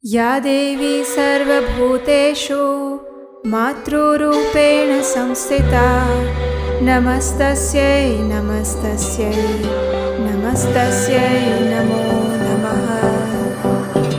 या देवी सर्वभूतेषु मातृरूपेण संस्थिता नमस्तस्यै नमस्तस्यै नमस्तस्यै नमो नमः।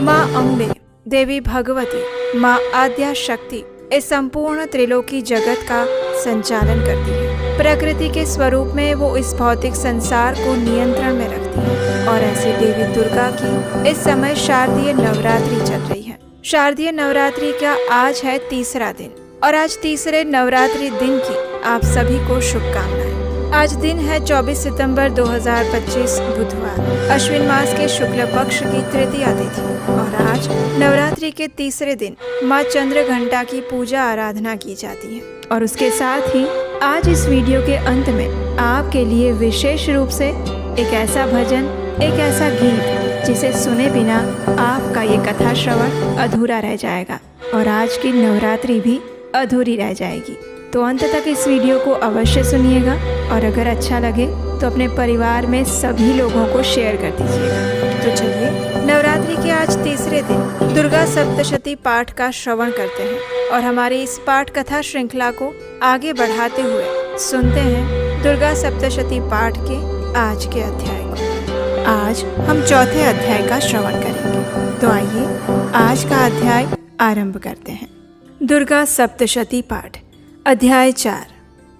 माँ अम्बे देवी भगवती, माँ आद्या शक्ति इस संपूर्ण त्रिलोकी जगत का संचालन करती है। प्रकृति के स्वरूप में वो इस भौतिक संसार को नियंत्रण में रखती है। और ऐसी देवी दुर्गा की इस समय शारदीय नवरात्रि चल रही है। शारदीय नवरात्रि का आज है तीसरा दिन और आज तीसरे नवरात्रि दिन की आप सभी को शुभकामनाएं। आज दिन है 24 सितंबर 2025 बुधवार, अश्विन मास के शुक्ल पक्ष की तृतीया तिथि। और आज नवरात्रि के तीसरे दिन माँ चंद्रघंटा की पूजा आराधना की जाती है। और उसके साथ ही आज इस वीडियो के अंत में आपके लिए विशेष रूप से एक ऐसा भजन, एक ऐसा गीत जिसे सुने बिना आपका ये कथा श्रवण अधूरा रह जाएगा और आज की नवरात्रि भी अधूरी रह जाएगी। तो अंत तक इस वीडियो को अवश्य सुनिएगा और अगर अच्छा लगे तो अपने परिवार में सभी लोगों को शेयर कर दीजिएगा। तो चलिए नवरात्रि के आज तीसरे दिन दुर्गा सप्तशती पाठ का श्रवण करते हैं और हमारी इस पाठ कथा श्रृंखला को आगे बढ़ाते हुए सुनते हैं दुर्गा सप्तशती पाठ के आज के अध्याय को। आज हम चौथे अध्याय का श्रवण करेंगे। तो आइए आज का अध्याय आरंभ करते हैं। दुर्गा सप्तशती पाठ अध्याय 4।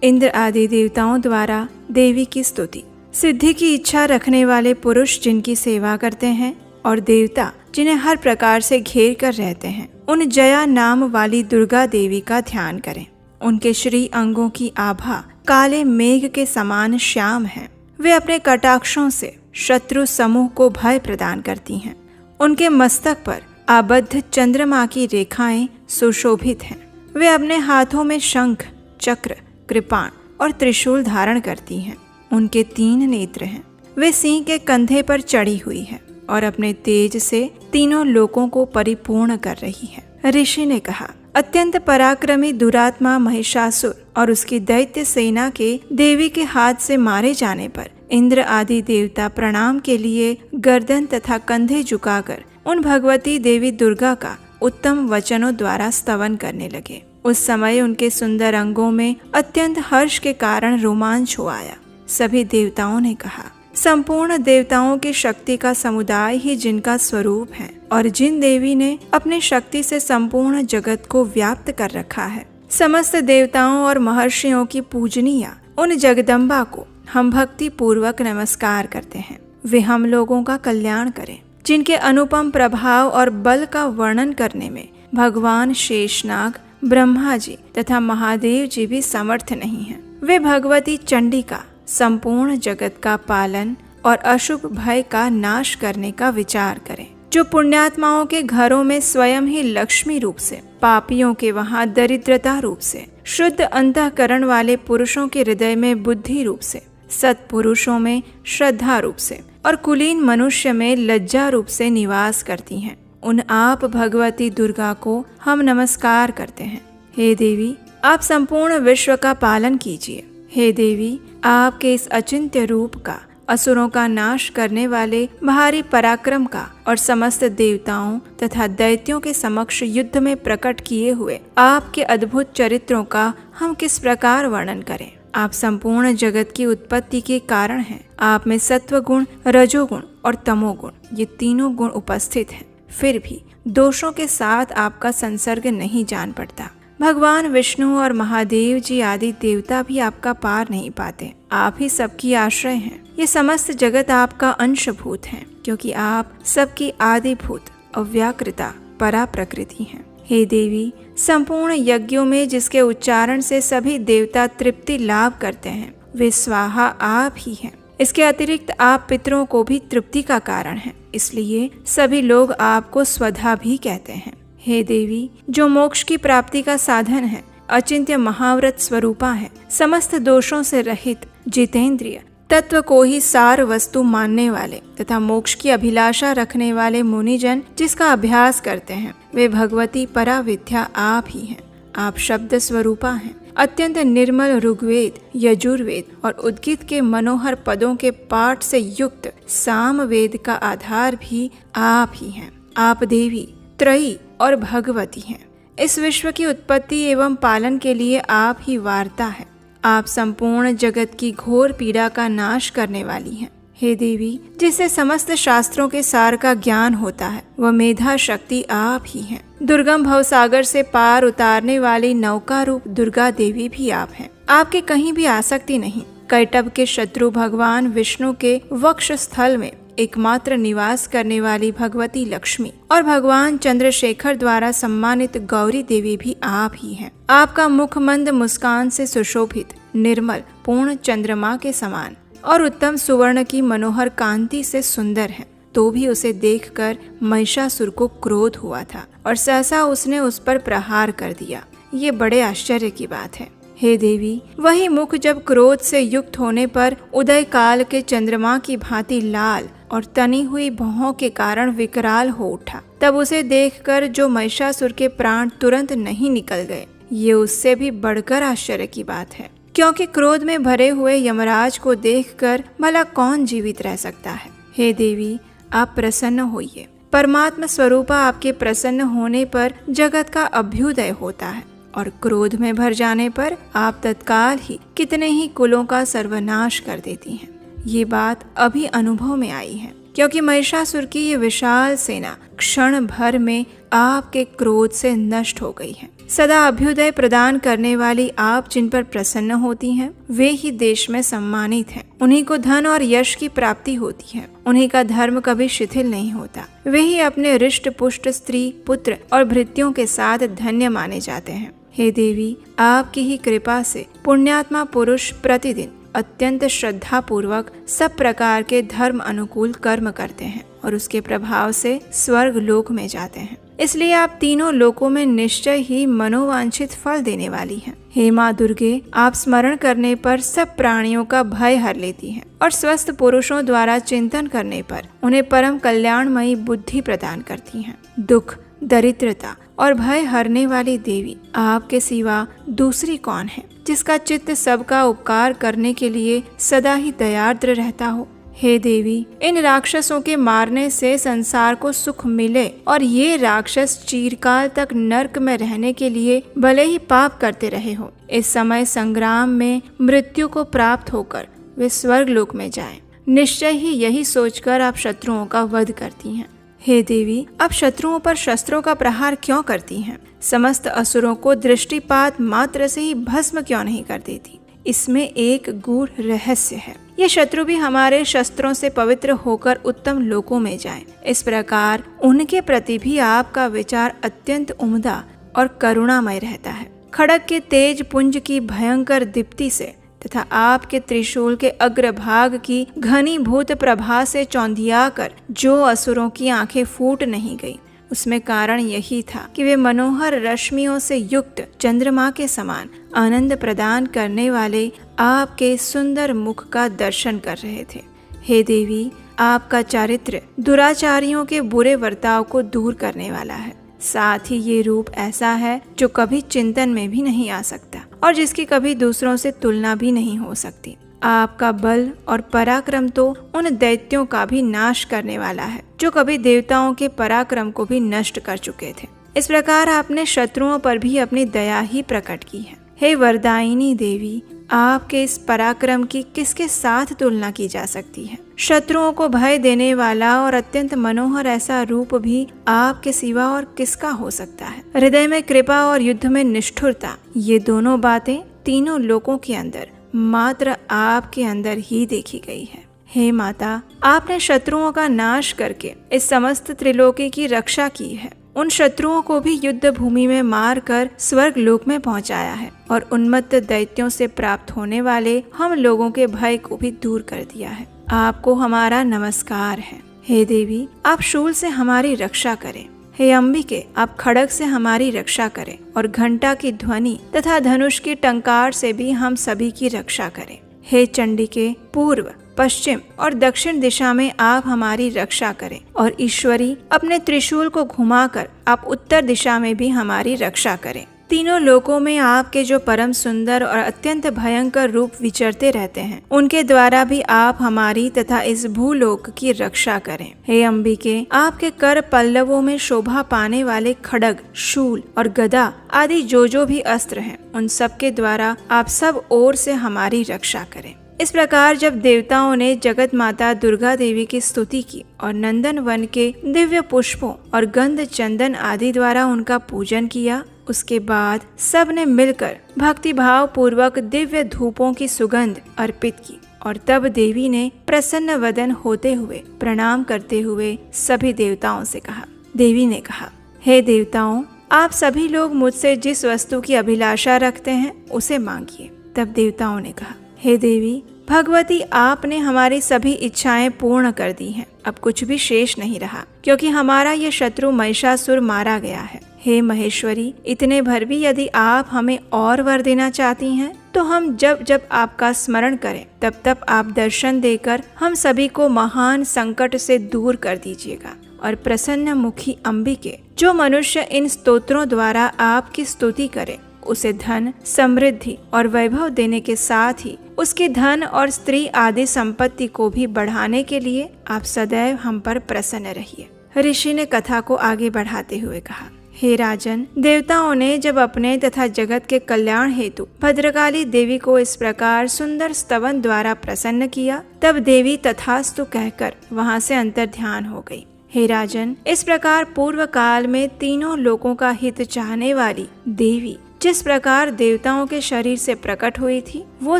इंद्र आदि देवताओं द्वारा देवी की स्तुति। सिद्धि की इच्छा रखने वाले पुरुष जिनकी सेवा करते हैं और देवता जिन्हें हर प्रकार से घेर कर रहते हैं, उन जया नाम वाली दुर्गा देवी का ध्यान करें। उनके श्री अंगों की आभा काले मेघ के समान श्याम है। वे अपने कटाक्षों से शत्रु समूह को भय प्रदान करती हैं। उनके मस्तक पर आबद्ध चंद्रमा की रेखाएं सुशोभित हैं। वे अपने हाथों में शंख, चक्र, कृपाण और त्रिशूल धारण करती हैं। उनके 3 नेत्र हैं। वे सिंह के कंधे पर चढ़ी हुई है और अपने तेज से तीनों लोकों को परिपूर्ण कर रही है। ऋषि ने कहा, अत्यंत पराक्रमी दुरात्मा महिषासुर और उसकी दैत्य सेना के देवी के हाथ से मारे जाने पर इंद्र आदि देवता प्रणाम के लिए गर्दन तथा कंधे झुकाकर उन भगवती देवी दुर्गा का उत्तम वचनों द्वारा स्तवन करने लगे। उस समय उनके सुंदर अंगों में अत्यंत हर्ष के कारण रोमांच हो आया। सभी देवताओं ने कहा, संपूर्ण देवताओं की शक्ति का समुदाय ही जिनका स्वरूप है और जिन देवी ने अपनी शक्ति से संपूर्ण जगत को व्याप्त कर रखा है, समस्त देवताओं और महर्षियों की पूजनीय उन जगदम्बा को हम भक्ति पूर्वक नमस्कार करते हैं। वे हम लोगों का कल्याण करें। जिनके अनुपम प्रभाव और बल का वर्णन करने में भगवान शेषनाग, ब्रह्मा जी तथा महादेव जी भी समर्थ नहीं हैं। वे भगवती चंडिका संपूर्ण जगत का पालन और अशुभ भय का नाश करने का विचार करें। जो पुण्यात्माओं के घरों में स्वयं ही लक्ष्मी रूप से, पापियों के वहाँ दरिद्रता रूप से, शुद्ध अंतःकरण वाले पुरुषों के हृदय में बुद्धि रूप से, सत्पुरुषों में श्रद्धा रूप से और कुलीन मनुष्य में लज्जा रूप से निवास करती हैं, उन आप भगवती दुर्गा को हम नमस्कार करते हैं। हे देवी, आप संपूर्ण विश्व का पालन कीजिए। हे देवी, आपके इस अचिंत्य रूप का, असुरों का नाश करने वाले भारी पराक्रम का और समस्त देवताओं तथा दैत्यों के समक्ष युद्ध में प्रकट किए हुए आपके अद्भुत चरित्रों का हम किस प्रकार वर्णन करें। आप संपूर्ण जगत की उत्पत्ति के कारण हैं। आप में सत्व गुण, रजोगुण और तमोगुण, ये तीनों गुण उपस्थित हैं। फिर भी दोषों के साथ आपका संसर्ग नहीं जान पड़ता। भगवान विष्णु और महादेव जी आदि देवता भी आपका पार नहीं पाते। आप ही सबकी आश्रय हैं। ये समस्त जगत आपका अंशभूत है, क्योंकि आप सबकी आदिभूत अव्याकृता परा प्रकृति हैं। हे देवी, संपूर्ण यज्ञों में जिसके उच्चारण से सभी देवता तृप्ति लाभ करते हैं, वे स्वाहा आप ही हैं। इसके अतिरिक्त आप पितरों को भी तृप्ति का कारण हैं, इसलिए सभी लोग आपको स्वधा भी कहते हैं। हे देवी, जो मोक्ष की प्राप्ति का साधन है, अचिंत्य महाव्रत स्वरूपा है, समस्त दोषों से रहित, जितेंद्रिय, तत्व को ही सार वस्तु मानने वाले तथा मोक्ष की अभिलाषा रखने वाले मुनिजन जिसका अभ्यास करते हैं, वे भगवती परा विद्या आप ही हैं। आप शब्द स्वरूपा हैं। अत्यंत निर्मल ऋग्वेद, यजुर्वेद और उद्गीत के मनोहर पदों के पाठ से युक्त सामवेद का आधार भी आप ही हैं। आप देवी त्रयी और भगवती हैं। इस विश्व की उत्पत्ति एवं पालन के लिए आप ही वार्ता है। आप संपूर्ण जगत की घोर पीड़ा का नाश करने वाली हैं। हे देवी, जिसे समस्त शास्त्रों के सार का ज्ञान होता है, वह मेधा शक्ति आप ही हैं। दुर्गम भवसागर से पार उतारने वाली नौका रूप दुर्गा देवी भी आप हैं। आपके कहीं भी आसक्ति नहीं। कैटभ के शत्रु भगवान विष्णु के वक्ष स्थल में एकमात्र निवास करने वाली भगवती लक्ष्मी और भगवान चंद्रशेखर द्वारा सम्मानित गौरी देवी भी आप ही हैं। आपका मुख मंद मुस्कान से सुशोभित, निर्मल, पूर्ण चंद्रमा के समान और उत्तम सुवर्ण की मनोहर कांति से सुंदर है। तो भी उसे देखकर महिषासुर को क्रोध हुआ था और सहसा उसने उस पर प्रहार कर दिया। ये बड़े आश्चर्य की बात है। हे देवी, वही मुख जब क्रोध से युक्त होने पर उदय काल के चंद्रमा की भांति लाल और तनी हुई भौहों के कारण विकराल हो उठा, तब उसे देखकर जो महिषासुर के प्राण तुरंत नहीं निकल गए, ये उससे भी बढ़कर आश्चर्य की बात है। क्योंकि क्रोध में भरे हुए यमराज को देखकर भला कौन जीवित रह सकता है। हे देवी, आप प्रसन्न होइए। परमात्मा स्वरूपा आपके प्रसन्न होने पर जगत का अभ्युदय होता है और क्रोध में भर जाने पर आप तत्काल ही कितने ही कुलों का सर्वनाश कर देती हैं। ये बात अभी अनुभव में आई है, क्योंकि महिषासुर की ये विशाल सेना क्षण भर में आपके क्रोध से नष्ट हो गई है। सदा अभ्युदय प्रदान करने वाली आप जिन पर प्रसन्न होती हैं, वे ही देश में सम्मानित हैं। उन्हीं को धन और यश की प्राप्ति होती है। उन्हीं का धर्म कभी शिथिल नहीं होता। वे ही अपने रिष्ट पुष्ट स्त्री, पुत्र और भृत्यों के साथ धन्य माने जाते हैं। हे देवी, आपकी ही कृपा से पुण्यात्मा पुरुष प्रतिदिन अत्यंत श्रद्धा पूर्वक सब प्रकार के धर्म अनुकूल कर्म करते हैं और उसके प्रभाव से स्वर्ग लोक में जाते हैं। इसलिए आप तीनों लोकों में निश्चय ही मनोवांछित फल देने वाली हैं। हे माँ दुर्गे, आप स्मरण करने पर सब प्राणियों का भय हर लेती हैं और स्वस्थ पुरुषों द्वारा चिंतन करने पर उन्हें परम कल्याणमयी बुद्धि प्रदान करती हैं। दुख, दरिद्रता और भय हरने वाली देवी, आपके सिवा दूसरी कौन है जिसका चित्त सबका उपकार करने के लिए सदा ही दयार्द्र रहता हो। हे देवी, इन राक्षसों के मारने से संसार को सुख मिले और ये राक्षस चिरकाल तक नरक में रहने के लिए भले ही पाप करते रहे हो, इस समय संग्राम में मृत्यु को प्राप्त होकर वे स्वर्ग लोक में जाएं। निश्चय ही यही सोचकर आप शत्रुओं का वध करती हैं। हे देवी, आप शत्रुओं पर शस्त्रों का प्रहार क्यों करती हैं? समस्त असुरों को दृष्टिपात मात्र से ही भस्म क्यों नहीं कर देती? इसमें एक गूढ़ रहस्य है। ये शत्रु भी हमारे शस्त्रों से पवित्र होकर उत्तम लोकों में जाएं। इस प्रकार उनके प्रति भी आपका विचार अत्यंत उम्दा और करुणामय रहता है। खड़ग के तेज पुंज की भयंकर दीप्ति से तथा आपके त्रिशूल के अग्रभाग की घनीभूत प्रभा से चौंधियाकर जो असुरों की आंखें फूट नहीं गई, उसमें कारण यही था कि वे मनोहर रश्मियों से युक्त चंद्रमा के समान आनंद प्रदान करने वाले आपके सुंदर मुख का दर्शन कर रहे थे। हे देवी, आपका चारित्र दुराचारियों के बुरे बर्ताव को दूर करने वाला है। साथ ही ये रूप ऐसा है जो कभी चिंतन में भी नहीं आ सकता और जिसकी कभी दूसरों से तुलना भी नहीं हो सकती। आपका बल और पराक्रम तो उन दैत्यों का भी नाश करने वाला है जो कभी देवताओं के पराक्रम को भी नष्ट कर चुके थे। इस प्रकार आपने शत्रुओं पर भी अपनी दया ही प्रकट की है। हे वरदायिनी देवी, आपके इस पराक्रम की किसके साथ तुलना की जा सकती है? शत्रुओं को भय देने वाला और अत्यंत मनोहर ऐसा रूप भी आपके सिवा और किसका हो सकता है? हृदय में कृपा और युद्ध में निष्ठुरता, ये दोनों बातें तीनों लोकों के अंदर मात्र आपके अंदर ही देखी गई है। हे माता, आपने शत्रुओं का नाश करके इस समस्त त्रिलोकी की रक्षा की है। उन शत्रुओं को भी युद्ध भूमि में मार कर स्वर्ग लोक में पहुंचाया है और उन्मत्त दैत्यों से प्राप्त होने वाले हम लोगों के भय को भी दूर कर दिया है। आपको हमारा नमस्कार है। हे देवी, आप शूल से हमारी रक्षा करें। हे अंबिके, आप खड़ग से हमारी रक्षा करें और घंटा की ध्वनि तथा धनुष की टंकार से भी हम सभी की रक्षा करें। हे चंडिके, पूर्व, पश्चिम और दक्षिण दिशा में आप हमारी रक्षा करें और ईश्वरी, अपने त्रिशूल को घुमाकर आप उत्तर दिशा में भी हमारी रक्षा करें। तीनों लोकों में आपके जो परम सुंदर और अत्यंत भयंकर रूप विचरते रहते हैं, उनके द्वारा भी आप हमारी तथा इस भूलोक की रक्षा करें। हे अंबिके, आपके कर पल्लवों में शोभा पाने वाले खड्ग, शूल और गदा आदि जो भी अस्त्र हैं, उन सब के द्वारा आप सब ओर से हमारी रक्षा करें। इस प्रकार जब देवताओं ने जगत माता दुर्गा देवी की स्तुति की और नंदन वन के दिव्य पुष्पों और गंध चंदन आदि द्वारा उनका पूजन किया, उसके बाद सब ने मिलकर भक्ति भाव पूर्वक दिव्य धूपों की सुगंध अर्पित की और तब देवी ने प्रसन्न वदन होते हुए प्रणाम करते हुए सभी देवताओं से कहा। देवी ने कहा, हे देवताओं, आप सभी लोग मुझसे जिस वस्तु की अभिलाषा रखते हैं उसे मांगिए। तब देवताओं ने कहा, हे देवी भगवती, आपने हमारी सभी इच्छाएं पूर्ण कर दी हैं। अब कुछ भी शेष नहीं रहा, क्योंकि हमारा ये शत्रु महिषासुर मारा गया है। हे महेश्वरी, इतने भर भी यदि आप हमें और वर देना चाहती हैं, तो हम जब जब आपका स्मरण करें तब तब आप दर्शन देकर हम सभी को महान संकट से दूर कर दीजिएगा। और प्रसन्न मुखी अंबिके, जो मनुष्य इन स्तोत्रों द्वारा आपकी स्तुति करे, उसे धन, समृद्धि और वैभव देने के साथ ही उसकी धन और स्त्री आदि संपत्ति को भी बढ़ाने के लिए आप सदैव हम पर प्रसन्न रहिए। ऋषि ने कथा को आगे बढ़ाते हुए कहा, हे राजन, देवताओं ने जब अपने तथा जगत के कल्याण हेतु भद्रकाली देवी को इस प्रकार सुंदर स्तवन द्वारा प्रसन्न किया, तब देवी तथास्तु कहकर वहां से अंतर ध्यान हो गई। हे राजन, इस प्रकार पूर्व काल में तीनों लोगों का हित चाहने वाली देवी जिस प्रकार देवताओं के शरीर से प्रकट हुई थी, वो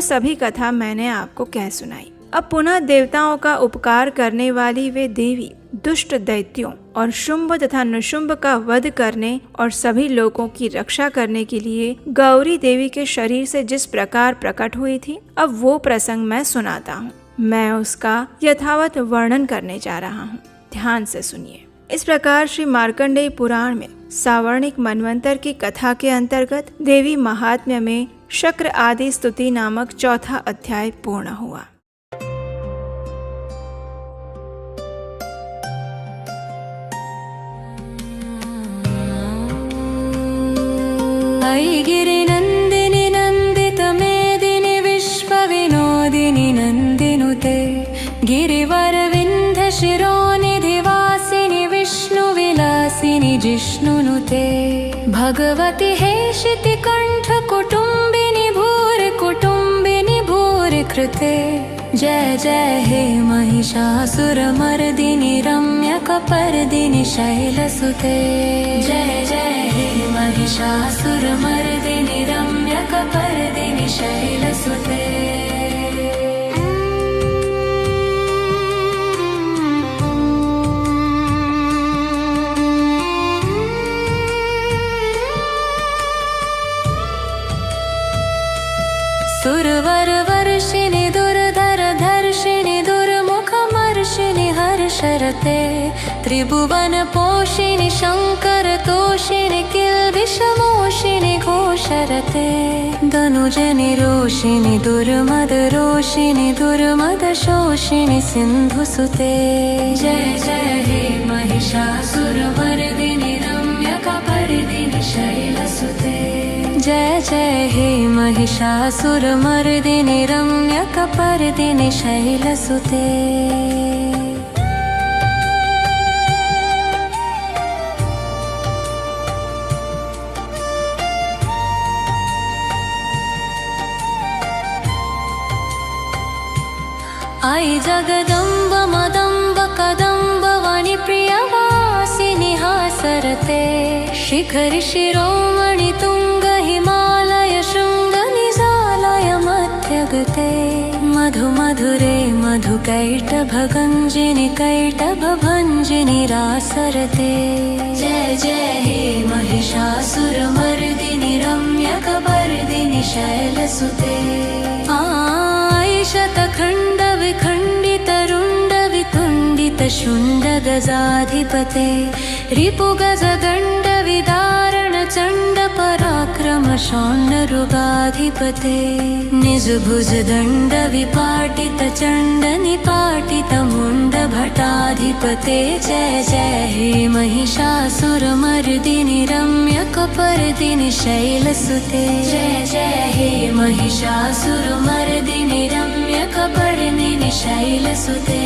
सभी कथा मैंने आपको कह सुनाई। अब पुनः देवताओं का उपकार करने वाली वे देवी दुष्ट दैत्यों और शुंभ तथा निशुंभ का वध करने और सभी लोगों की रक्षा करने के लिए गौरी देवी के शरीर से जिस प्रकार प्रकट हुई थी, अब वो प्रसंग मैं सुनाता हूँ। मैं उसका यथावत वर्णन करने जा रहा हूँ, ध्यान से सुनिए। इस प्रकार श्री मार्कंडेय पुराण में सावर्णिक मनवंतर की कथा के अंतर्गत देवी महात्म्य में शक्र आदि स्तुति नामक चौथा अध्याय पूर्ण हुआ। गिरि नंदिनी नंदित मेदिनी विश्व विनोदिनी नंदिनुते गिरिवर विंध्य शिरोनिधि वासिनी विष्णु विलासिनी जिष्णुनुते भगवती हेशिति कंठ कुटुंबिनी भूर कृते जय जय हे महिषासुर मर्दिनी रम्यक पर्दिनी शैलसुते जय जय हे महिषासुर मर्दिनी रम्यक पर्दिनी शैलसुते। सुरवर वर्षिणि दुर्धर धर्षिणि दुर्मुखमर्षिणि हर्षरते त्रिभुवन पोषिणि शंकर तोषिणि किल्बिषमोषिणि घोषरते धनुजनि रोषिणि दुर्मद रोषिणि दुर्मद शोषिणि सिन्धुसुते जय जय हे महिषासुरमर्दिनि रम्यकपर्दिनि शैलसुते जय जय हे महिषासुरमर्दिनि रम्यकपर्दिनि शैलसुते। आई जगदम्ब मदम्ब कदम्ब वाणि प्रियवासिनि हासरते शिखरि शिरोमणि तुंग हिमालय शृंग निजालय मध्यगते मधु मधुरे मधु कैटभ गंजिनि कैटभ भंजिनि रासरते जय जय हे महिषासुरमर्दिनि रम्यकपर्दिनि शैलसुते शतखण्ड विखण्डित रुण्ड वितुण्डित शुण्ड गजाधिपते रिपु गज गण्ड विदारण चण्ड पराक्रम षोण्णरुगाधिपते निजभुज दण्ड विपाटित चण्ड निपाटित मुण्ड भटाधिपते जय जय हे महिषासुरमर्दिनि रम्यकपर्दिनि शैलसुते जय जय हे महिषासुरमर्दिनि रम्यकपर्दिनि शैलसुते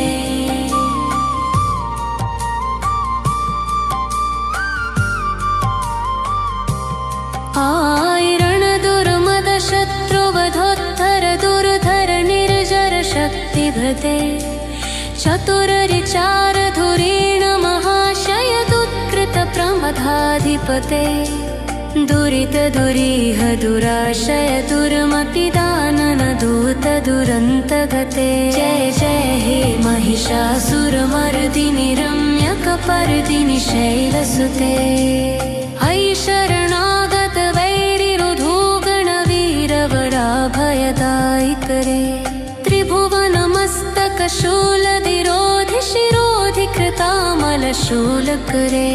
आयरण दुर्मद शत्रुवधोत्तर दुर्धर निर्जर शक्तिभृते चतुररिचार धुरीण महाशय दुत्कृत प्रमथाधिपते दुरित दुरीह दुराशय दुर्मतिदानन दूत दुरन्त गते जय जय हे महिषासुरमर्दिनि रम्यकपर्दिनि शैलसुते ऐ शरणागत भयदायिकरे त्रिभुवनमस्तक शूलधिरोधि शिरोधि कृतामलशूलकरे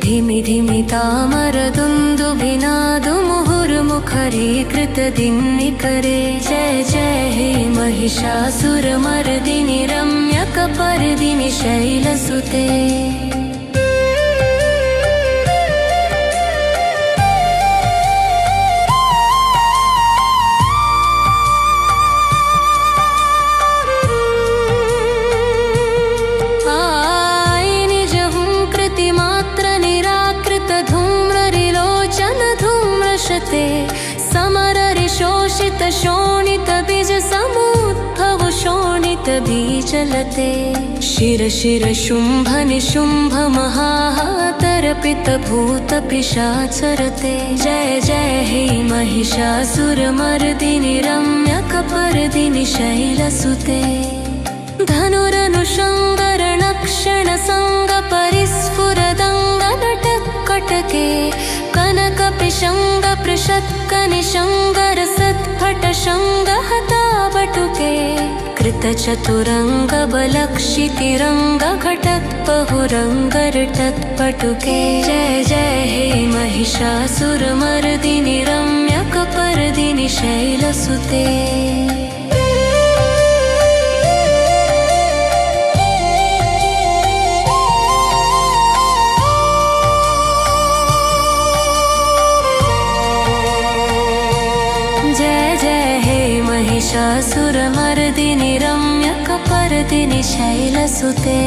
धिमि धिमि तामरदुन्दुभिनादु मुहुर्मुखरीकृत दिन्निकरे जय जय हे महिषासुरमर्दिनि रम्यकपर्दिनि शैलसुते समररिशोषित शोणित बीज समुद्भव शोणित बीजलते शिर शिर शुम्भ निशुम्भ महाहातर्पित भूत पिशाचरते जय जय हे महिषासुरमर्दिनि रम्यकपर्दिनि शैलसुते धनुरनुषङ्गरणक्षण संग परिस्फुरदङ्ग नटकटके कनकपिशङ्ग पृषत्कनिशङ्गरसत्फट शङ्गहतावटुके कृतचतुरङ्ग बलक्षितिरङ्ग घटत्पहुरङ्गरटत्पटुके जय जय हे महिषासुरमर्दिनि रम्यकपर्दिनि शैलसुते महिषासुरमर्दिनि रम्यकपर्दिनि शैलसुते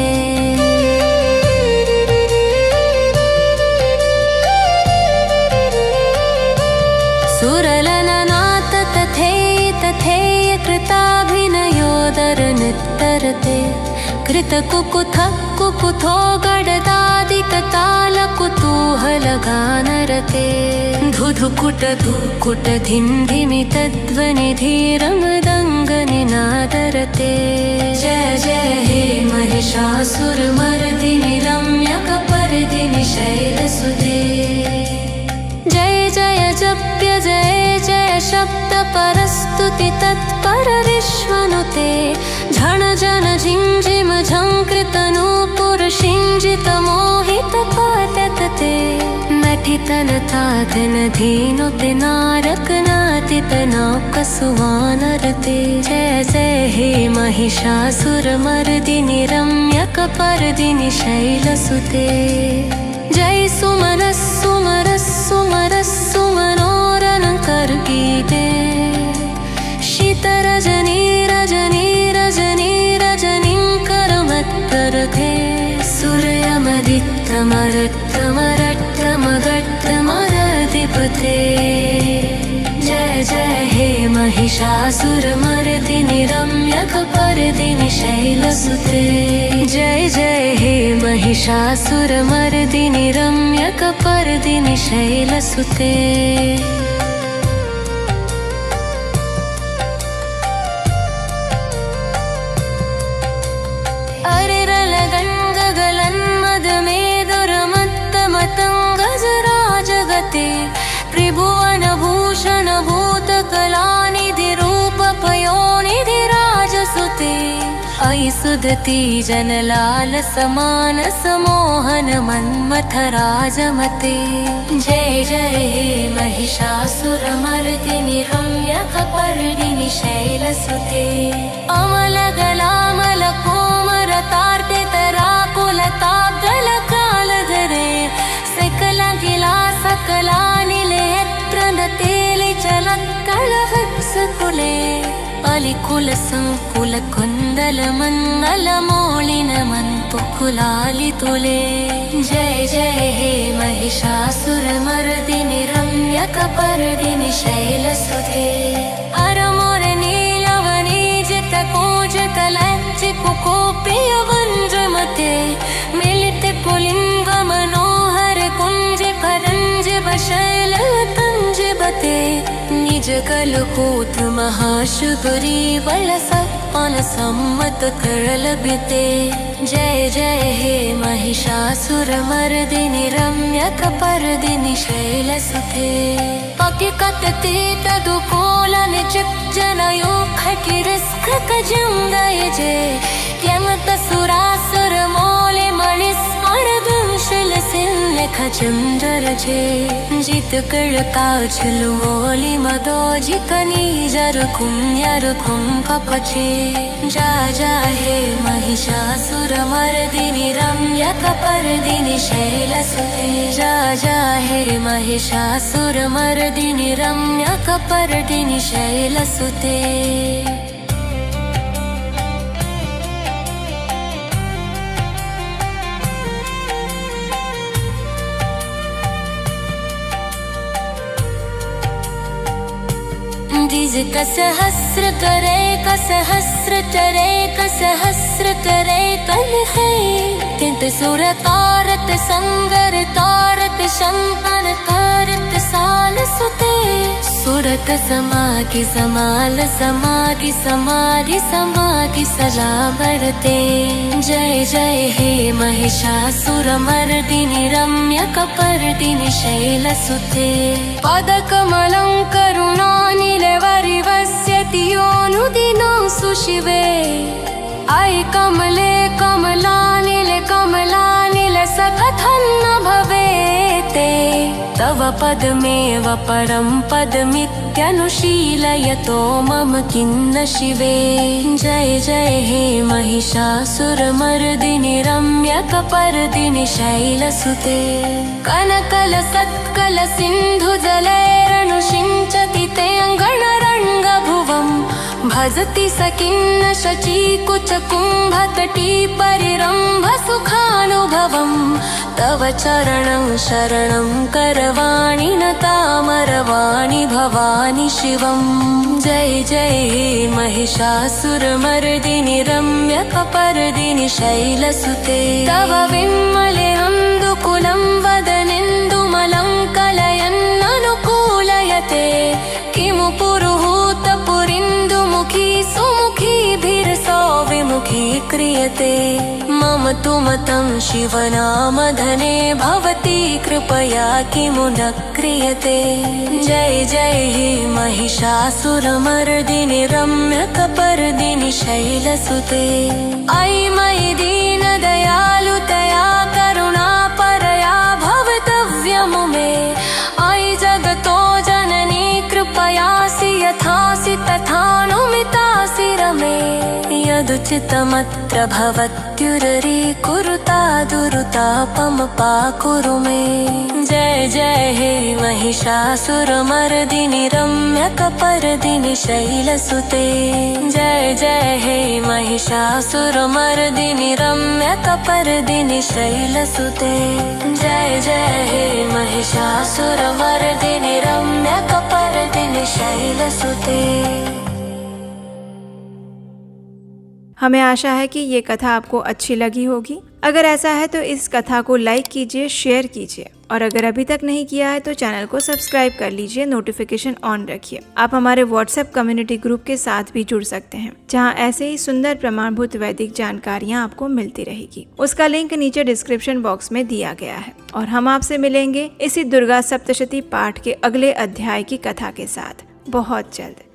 सुरलननाथ तथेय तथेय कृताभिनयोदर नित्तरते कृतकुकुथ कुकुथो गडदादिक ताल कुतूहल गानरते धुधुकुट धुकुट धिन्धिमि तद्ध्वनि धीरमृदङ्ग निनादरते जय जय हे महिषासुरमर्दिनि रम्यकपर्दिनि शैलसुते जय जय जप्य जय जय शब्द परस्तुति तत्पर विश्वनुते झण जन झिंझिम झंकृत नूपुर शिंजित मोहित पातते नठितन ताधन धीनुते नारक नातित नौकसुवानरते जय जय हे महिषासुरमर्दिनि रम्यकपर्दिनि शैलसुते जय सुमनः सुमरः सुमरः सुमनोरलङ्कर गीते शीतरजनी रजनी रजनी रजनीकरमत्तरथे सूर्यमदित्रमरट्टमरट्टमगट्टमरधिपते जय जय हे महिषासुरमर्दिनि रम्यकपर्दिनि शैलसुते जय जय हे महिषासुरमर्दिनि रम्यकपर्दिनि शैलसुते अरिरलगङ्गगलन्मदमेदुरमत्तमतङ्गजराजगते त्रिभुवनभूषण भूतकलानिधिरूपपयोनिधिराजसुते ऐ सुदती जनलाल समानस मोहन मन्मथ राजमते। जय जय हे महिषासुरमर्दिनि रम्यकपर्दिनि शैलसुते। अमलगलामल कोमरतार्तितराकुलताब्दलकालधरे सकलगिला सकलानिलयत्रनतेलि चलत्कलहत्सकुले। अलिकुलसङ्कुलकुन्दलमण्डलमौलिनमन्तुकुलालितुले। जय जय हे महिषासुरमर्दिनि रम्यकपर्दिनि शैलसुते। अरमोरनीलवनीजितकूजतलज्जिकुकोप्रियवन्द्रमते। मिलितपुलिङ्गमनोहर कुञ्जपरञ्जिबशैलतञ्जिबते। निजकलकूट महाशुभरी बलसप्पन सम्मत करलभिते। जय जय हे महिषासुरमर्दिनि रम्यकपर्दिनि शैलसुते। पकिकतते तदुकोलनिचिज्जनयो खटिरिस्खकजन्दयजे। त्यङ्गतसुरासुरमौले मणिस्मरदंशिलसिल्लेखचन्दरजे। जितकळकाचलुवोलि मदोजिकनीजरुकुम्यरुकुं कपचे। जा जा हे महिषासुरमर्दिनि रम्यकपर्दिनि शैलसुते। जा जा हे महिषासुरमर्दिनि रम्यकपर्दिनि शैलसुते। सहस्रकरे कसहस्रचरे कसहस्रकरे कलहे। तिंत सुर तारत संगर तारत शंकर तारत साल सुते। सुरत समाधि समाल समाधि समाधि समाधि सलामरते। जय जय हे महिषासुरमर्दिनि रम्यकपर्दिनि शैलसुते। पदकमलं करुणानिलवरिवस्यति योऽनुदिनं सुशिवे। अयि कमले कमलानिल कमलानिल सकथं न भवेते। तव पदमेव परं पदमित्यनुशीलयतो मम किन्न शिवे। जय जय हे महिषासुरमर्दिनि रम्यकपर्दिनि शैलसुते। कनकलसत्कल सिन्धुजलैरनुषिञ्चति ते अङ्गणरङ्गभुवम्। भजति सखिन्न शचीकुचकुम्भतटी परिरम्भ सुखानुभवम्। तव चरणं शरणं करवाणि नतामरवाणि भवानि शिवम्। जय जय हे महिषासुरमर्दिनि रम्यकपर्दिनि शैलसुते। तव विमले अन्धुकुलं वदनेन्दुमलं कलयन्ननुकूलयते। किमु पुरुहूतपुरिन्दुमुखी सुमुखीभिर्सौ विमुखी क्रियते। मम तु मतं शिवनामधने भवती कृपया किमु न क्रियते। जय जय हे महिषासुरमर्दिनि रम्यकपर्दिनि शैलसुते। अयि मयि दीनदयालुतया करुणापरया भवतव्यमु मे। अयि जगतो जननी कृपयासि यथासि तथानुमितासि रमे। यदुचितमत्र भवत्युररी कुरुता दुरुतापमपाकुरु मे। जय जय हे महिषासुरमर्दिनि रम्यकपर्दिनि शैलसुते। जय जय हे महिषासुरमर्दिनि रम्यकपर्दिनि शैलसुते। जय जय हे महिषासुरमर्दिनि रम्यकपर्दिनि शैलसुते। हमें आशा है कि ये कथा आपको अच्छी लगी होगी। अगर ऐसा है तो इस कथा को लाइक कीजिए, शेयर कीजिए और अगर अभी तक नहीं किया है तो चैनल को सब्सक्राइब कर लीजिए, नोटिफिकेशन ऑन रखिए। आप हमारे व्हाट्सएप कम्युनिटी ग्रुप के साथ भी जुड़ सकते हैं जहां ऐसे ही सुंदर प्रमाणभूत वैदिक जानकारियां आपको मिलती रहेगी। उसका लिंक नीचे डिस्क्रिप्शन बॉक्स में दिया गया है। और हम आपसे मिलेंगे इसी दुर्गा सप्तशती पाठ के अगले अध्याय की कथा के साथ बहुत जल्द।